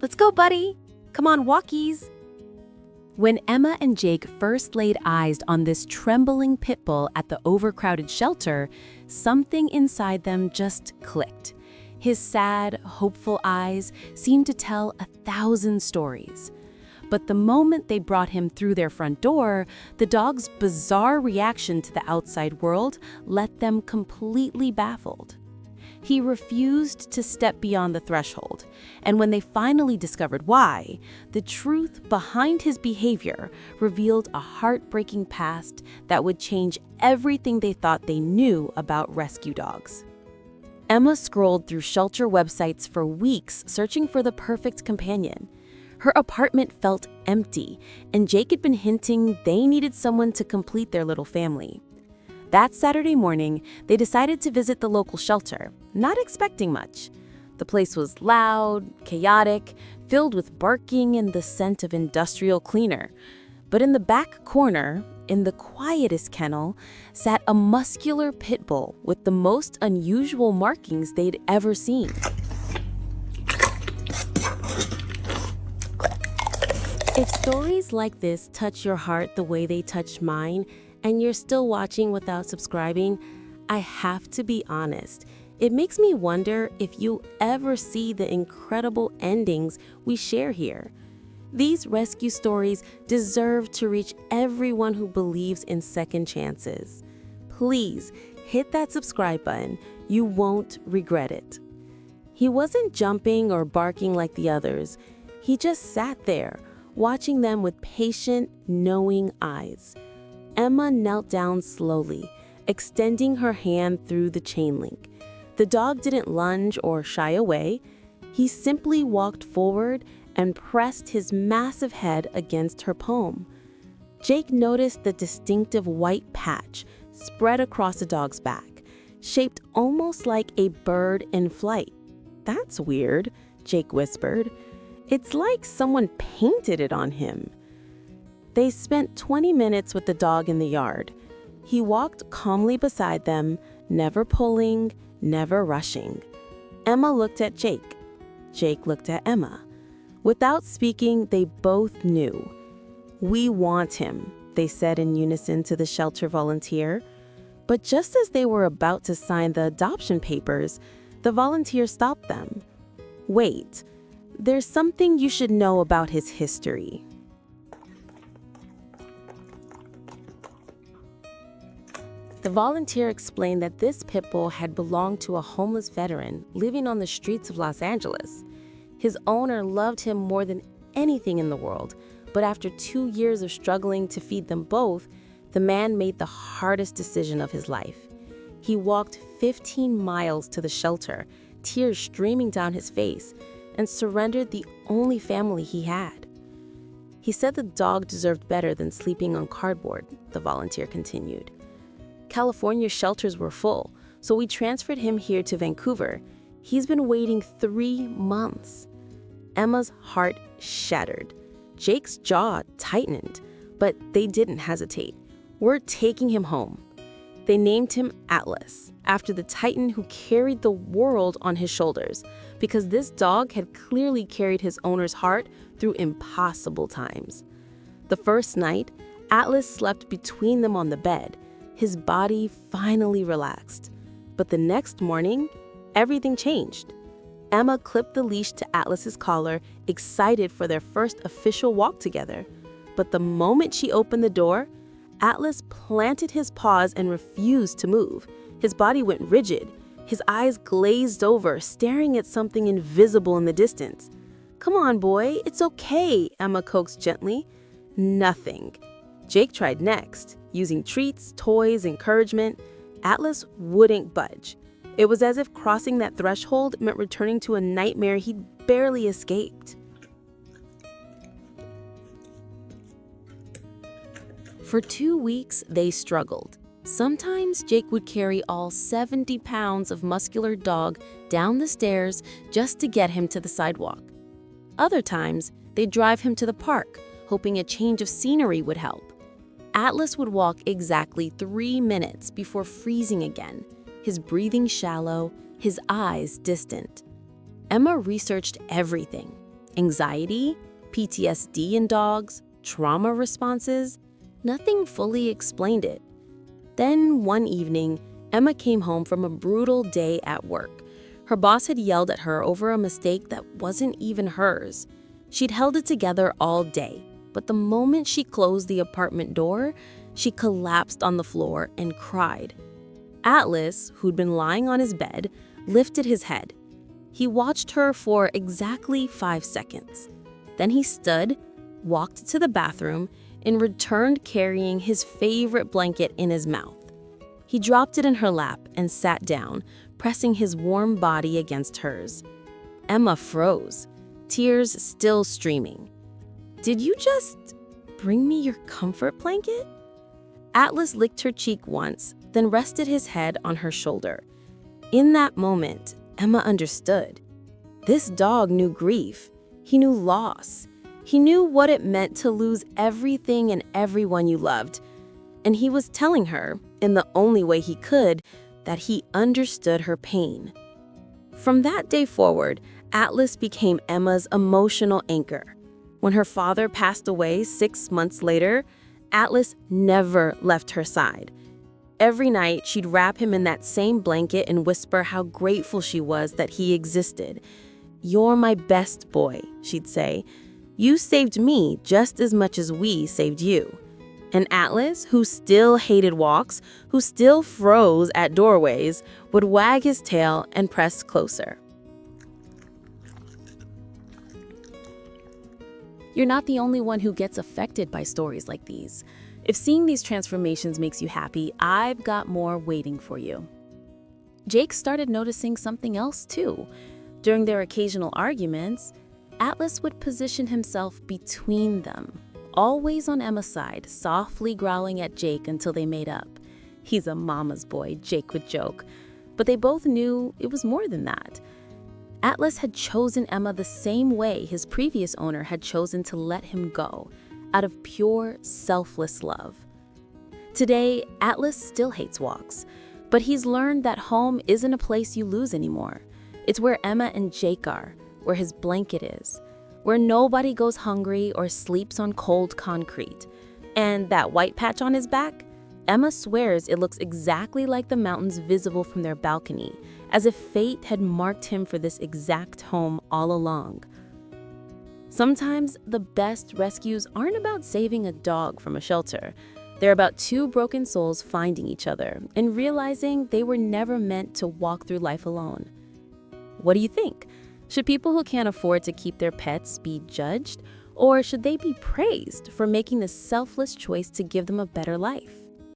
Let's go, buddy. Come on, walkies. When Emma and Jake first laid eyes on this trembling pit bull at the overcrowded shelter, something inside them just clicked. His sad, hopeful eyes seemed to tell 1,000 stories. But the moment they brought him through their front door, the dog's bizarre reaction to the outside world left them completely baffled. He refused to step beyond the threshold, and when they finally discovered why, the truth behind his behavior revealed a heartbreaking past that would change everything they thought they knew about rescue dogs. Emma scrolled through shelter websites for weeks searching for the perfect companion. Her apartment felt empty, and Jake had been hinting they needed someone to complete their little family. That Saturday morning, they decided to visit the local shelter, not expecting much. The place was loud, chaotic, filled with barking and the scent of industrial cleaner. But in the back corner, in the quietest kennel, sat a muscular pit bull with the most unusual markings they'd ever seen. If stories like this touch your heart the way they touched mine, and you're still watching without subscribing, I have to be honest. It makes me wonder if you ever see the incredible endings we share here. These rescue stories deserve to reach everyone who believes in second chances. Please hit that subscribe button. You won't regret it. He wasn't jumping or barking like the others. He just sat there, watching them with patient, knowing eyes. Emma knelt down slowly, extending her hand through the chain link. The dog didn't lunge or shy away. He simply walked forward and pressed his massive head against her palm. Jake noticed the distinctive white patch spread across the dog's back, shaped almost like a bird in flight. "That's weird," Jake whispered. "It's like someone painted it on him." They spent 20 minutes with the dog in the yard. He walked calmly beside them, never pulling, never rushing. Emma looked at Jake. Jake looked at Emma. Without speaking, they both knew. "We want him," they said in unison to the shelter volunteer. But just as they were about to sign the adoption papers, the volunteer stopped them. "Wait, there's something you should know about his history." The volunteer explained that this pit bull had belonged to a homeless veteran living on the streets of Los Angeles. His owner loved him more than anything in the world, but after 2 years of struggling to feed them both, the man made the hardest decision of his life. He walked 15 miles to the shelter, tears streaming down his face, and surrendered the only family he had. He said the dog deserved better than sleeping on cardboard, the volunteer continued. California shelters were full, so we transferred him here to Vancouver. He's been waiting 3 months. Emma's heart shattered. Jake's jaw tightened, but they didn't hesitate. "We're taking him home." They named him Atlas, after the titan who carried the world on his shoulders, because this dog had clearly carried his owner's heart through impossible times. The first night, Atlas slept between them on the bed. His body finally relaxed. But the next morning, everything changed. Emma clipped the leash to Atlas's collar, excited for their first official walk together. But the moment she opened the door, Atlas planted his paws and refused to move. His body went rigid. His eyes glazed over, staring at something invisible in the distance. "Come on, boy, it's okay," Emma coaxed gently. Nothing. Jake tried next, using treats, toys, encouragement. Atlas wouldn't budge. It was as if crossing that threshold meant returning to a nightmare he'd barely escaped. For 2 weeks, they struggled. Sometimes Jake would carry all 70 pounds of muscular dog down the stairs just to get him to the sidewalk. Other times, they'd drive him to the park, hoping a change of scenery would help. Atlas would walk exactly 3 minutes before freezing again, his breathing shallow, his eyes distant. Emma researched everything. anxiety, PTSD in dogs, trauma responses. Nothing fully explained it. Then one evening, Emma came home from a brutal day at work. Her boss had yelled at her over a mistake that wasn't even hers. She'd held it together all day, but the moment she closed the apartment door, she collapsed on the floor and cried. Atlas, who'd been lying on his bed, lifted his head. He watched her for exactly 5 seconds. Then he stood, walked to the bathroom, and returned carrying his favorite blanket in his mouth. He dropped it in her lap and sat down, pressing his warm body against hers. Emma froze, tears still streaming. "Did you just bring me your comfort blanket?" Atlas licked her cheek once, then rested his head on her shoulder. In that moment, Emma understood. This dog knew grief. He knew loss. He knew what it meant to lose everything and everyone you loved. And he was telling her, in the only way he could, that he understood her pain. From that day forward, Atlas became Emma's emotional anchor. When her father passed away 6 months later, Atlas never left her side. Every night, she'd wrap him in that same blanket and whisper how grateful she was that he existed. "You're my best boy," she'd say. "You saved me just as much as we saved you." And Atlas, who still hated walks, who still froze at doorways, would wag his tail and press closer. You're not the only one who gets affected by stories like these. If seeing these transformations makes you happy, I've got more waiting for you. Jake started noticing something else too. During their occasional arguments, Atlas would position himself between them, always on Emma's side, softly growling at Jake until they made up. "He's a mama's boy," Jake would joke. But they both knew it was more than that. Atlas had chosen Emma the same way his previous owner had chosen to let him go, out of pure, selfless love. Today, Atlas still hates walks, but he's learned that home isn't a place you lose anymore. It's where Emma and Jake are, where his blanket is, where nobody goes hungry or sleeps on cold concrete. And that white patch on his back? Emma swears it looks exactly like the mountains visible from their balcony, as if fate had marked him for this exact home all along. Sometimes the best rescues aren't about saving a dog from a shelter. They're about two broken souls finding each other and realizing they were never meant to walk through life alone. What do you think? Should people who can't afford to keep their pets be judged, or should they be praised for making the selfless choice to give them a better life?